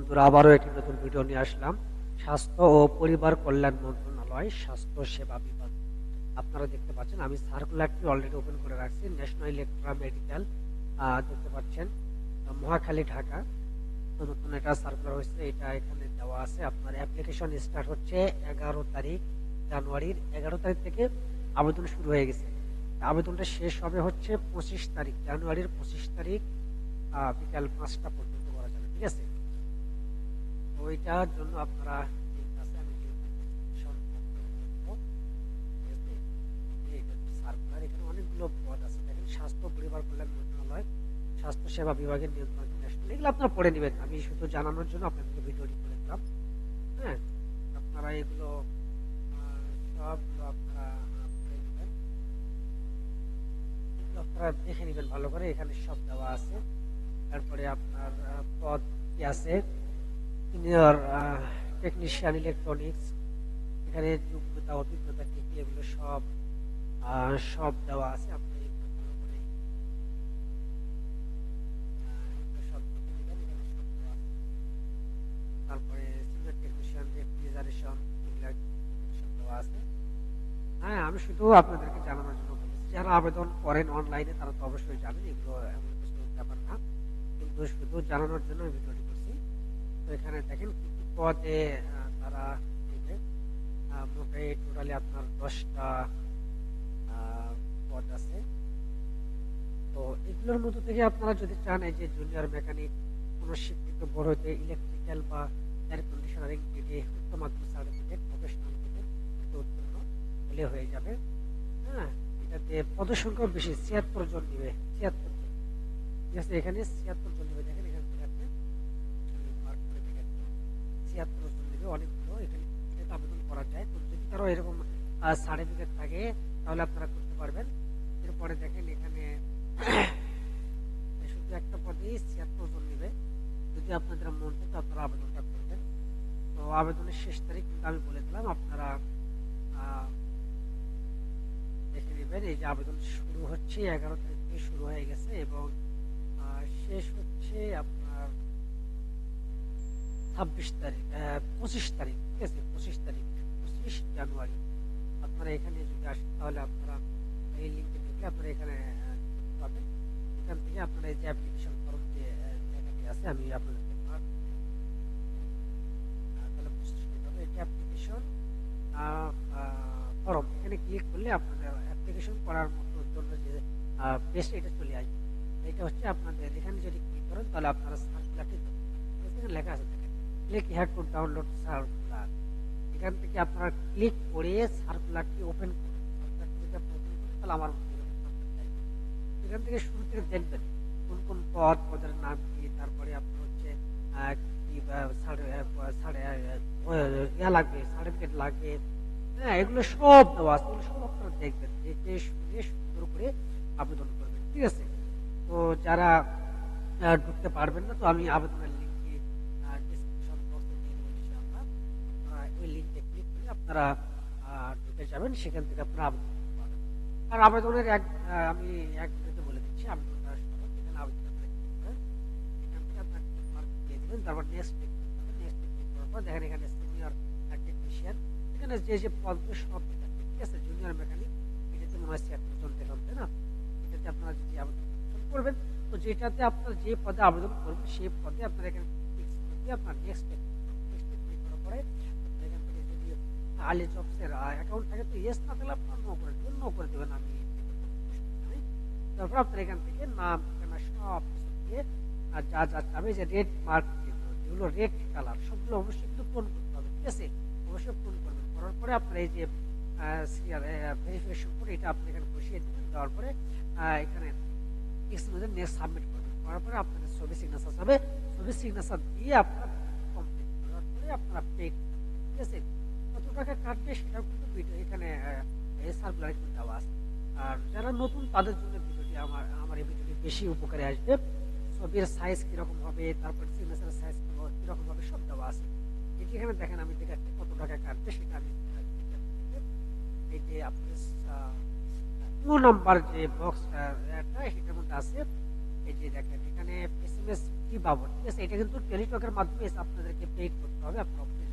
বন্ধুরা, আবারও একটি নতুন ভিডিও নিয়ে আসলাম। স্বাস্থ্য ও পরিবার কল্যাণ মন্ত্রণালয় স্বাস্থ্য সেবা বিভাগ। আপনারা দেখতে পাচ্ছেন, আমি সার্কুলারটি অলরেডি ওপেন করে রাখছি। ন্যাশনাল ইলেকট্রা মেডিকেল, দেখতে পাচ্ছেন, মহাখালী, ঢাকা। তো নতুন এটা সার্কুলার হয়েছে, এটা এখানে দেওয়া আছে। আপনার অ্যাপ্লিকেশন স্টার্ট হচ্ছে 11 তারিখ, জানুয়ারির 11 তারিখ থেকে আবেদন শুরু হয়ে গেছে। আবেদনটা শেষ হবে হচ্ছে 25 তারিখ, জানুয়ারির 25 তারিখ, বিকাল 5টা পর্যন্ত করা যাবে। ঠিক আছে, তো ওইটার জন্য আপনারা ঠিক আছে, আমি সার্কুলার, এখানে অনেকগুলো পদ আছে। দেখেন, স্বাস্থ্য পরিবার কল্যাণ মন্ত্রণালয় স্বাস্থ্য সেবা বিভাগের নিয়ন্ত্রণ ন্যাশনাল, এগুলো আপনারা পড়ে নেবেন। আমি শুধু জানানোর জন্য আপনাদেরকে ভিডিওটি করে দিলাম। হ্যাঁ, আপনারা এগুলো সবগুলো আপনারা পড়ে নেবেন, এগুলো আপনারা দেখে নেবেন ভালো করে। এখানে সব দেওয়া আছে। তারপরে আপনার পদ কি আছে, সিনিয়র টেকনিশিয়ান ইলেকট্রনিক্স, এখানে যোগ্যতা অভিজ্ঞতা কি কি, এগুলো সব সব দেওয়া আছে। আপনি এগুলো ভালো করে এগুলো সব দেখে নেবেন, এখানে সব দেওয়া আছে। তারপরে সিনিয়র টেকনিশিয়ান রেফ্রিজারেশন, এগুলো সব দেওয়া আছে। হ্যাঁ, আমি শুধু আপনাদেরকে জানানোর জন্য বলেছি। যারা আবেদন করেন অনলাইনে তারা তো অবশ্যই জানেন, এগুলো এমন কিছু ব্যাপার না, কিন্তু শুধু জানানোর জন্য আমি ভিডিওটি করছি। তো এখানে দেখেন কি কি পদে তারা নেবে। মোটে টোটালি আপনার 10টা পদ আছে। তো এগুলোর মধ্যে থেকে আপনারা যদি চান, এই যে জুনিয়র মেকানিক, কোন শিক্ষিত বড়তে ইলেকট্রিক্যাল বা এয়ার কন্ডিশনারিং ট্রেডে উচ্চ মাধ্যমিক সার্টিফিকেট, প্রফেশনাল থেকে উত্তীর্ণ হলে হয়ে যাবে। হ্যাঁ, এটাতে পদের সংখ্যাও বেশি, 76 জন নিবে, 76 জন। ঠিক আছে, এখানে 76 জন নিবে। দেখেন এখানে দেখা যাচ্ছে, আমি মার্ক করে দেখাচ্ছি, 76 জন নিবে, অনেকগুলো। এখানে এটাতে আবেদন করা যায়। তো যদি কারো এরকম সার্টিফিকেট থাকে তাহলে আপনারা করতে পারবেন। এরপরে দেখেন এখানে শুধু একটা পদেই 76 জন নিবে। যদি আপনাদের মন চায় তো আপনারা আবেদনটা করবেন। তো আবেদনের শেষ তারিখ কিন্তু আমি বলে দিলাম, আপনারা আহ, দেখে নেবেন। এই যে আবেদন শুরু হচ্ছে 11 তারিখ থেকে শুরু হয়ে গেছে, এবং শেষ হচ্ছে আপনার 26 তারিখ, 25 তারিখ। ঠিক আছে, 25 তারিখ, 25 জানুয়ারি। আপনারা এখানে যদি আসেন তাহলে আপনারা এই লিঙ্কে ঢুকলে আপনারা এখানে পাবেন। এখান থেকে আপনারা এই যে অ্যাপ্লিকেশন ফর্ম যে লেখাটি আছে, আমি আপনাদেরকে তাহলে বুঝতে সুবিধা হবে। এটি অ্যাপ্লিকেশন ফর্ম, এখানে ক্লিক করলে আপনাদের অ্যাপ্লিকেশন করার মতো জন্য যে পেজ, এটা চলে আসবে। এটা হচ্ছে আপনাদের, এখানে যদি ক্লিক করেন তাহলে আপনারা সার্কুলারটি এখানে লেখা আছে, দেখেন, click here to download circular. এখান থেকে আপনারা ক্লিক করে সার্কুলারটি ওপেন করুন। সার্কুলারটি যদি আপনি ওপেন করেন তাহলে আমার এখান থেকে শুরু থেকে দেখবেন কোন কোন পদের নাম কি, তারপরে আপনার হচ্ছে কি ইয়া লাগবে, সার্টিফিকেট লাগবে। হ্যাঁ, এগুলো সব দেওয়া আছে, এগুলো সব আপনারা দেখবেন, দেখে শুনে সুন্দর করে আবেদন করবেন। ঠিক আছে, তো যারা ঢুকতে পারবেন না, তো আমি আবেদনের লিঙ্কে ডিসক্রিপশন বক্সে দিয়ে দেবো ইনশাআল্লাহ। আপনারা ওই লিঙ্কে ক্লিক করে আপনারা ঢুকে যাবেন, সেখান থেকে আপনারা আবেদন করতে পারবেন। আর আবেদনের আমি এক মিনিটে বলে দিচ্ছি আবেদনটা সহজ। এখানে আবেদনটা ক্লিক করে এখান থেকে আপনার টিক মার্ক দিয়ে দিবেন, তারপর নেক্সট ক্লিক করবেন। নেক্সট ক্লিক করার পর দেখেন এখানে সিনিয়র টেকনিশিয়ান, এখানে যে যে পদগুলো সব ঠিক আছে। ঠিক আছে, জুনিয়র মেকানিক, এটাতে মনে হয় 76 জন দেখলাম, তাই না? এটাতে আপনারা যদি আবেদন করবেন, তো যেটাতে আপনার যে পদে আবেদন করবেন সেই পদে আপনার এখানে ক্লিক করে আপনার নেক্সট ক্লিক করার পরে এখান থেকে যদি আলি জবসের অ্যাকাউন্ট থাকে তো ইয়েস, না থাকলে আপনার নো করে দেবেন, নো করে দেবেন। আমি তারপর আপনার এখান থেকে নাম, ঠিকানা সব কিছু দিয়ে যা যা চাবে, যে রেড মার্ক যেগুলো রেড কালার, সবগুলো অবশ্যই কিন্তু পূরণ করতে হবে। ঠিক আছে, অবশ্যই পূরণ করবেন। করার পরে আপনার এই যে ভেরিফিকেশন করে এটা আপনি এখানে বসিয়ে দেবেন। দেওয়ার পরে এখানে নেক্সট সাবমিট করবেন। করার পরে আপনাদের ছবি সিগনেচার যাবে, ছবি সিগনেচার দিয়ে আপনার কমপ্লিট করার পরে আপনারা পে করবেন। ঠিক আছে, কত টাকা কাটবে সেটাও কিন্তু এখানে সার্কুলার কিন্তু দেওয়া আছে। আর যারা নতুন তাদের জন্য ভিডিওটি আমার এই ভিডিওটি বেশি উপকারে আসবে। ছবির সাইজ কিরকম হবে, তারপর সিগনেচার সাইজ কিরকম হবে, সব দেওয়া আছে। এটি এখানে দেখেন, আমি দেখাচ্ছি কত টাকা কাটবে সেটা আমি এই যে আপনার 2 নাম্বার যে বক্সটা সেটার মধ্যে আছে। এই যে দেখেন এখানে এসএমএস জি পাবো, ঠিক আছে। এটা কিন্তু টেলিটকের মাধ্যমে এসে আপনাদেরকে পেইড করতে হবে, আপনারা অবশ্যই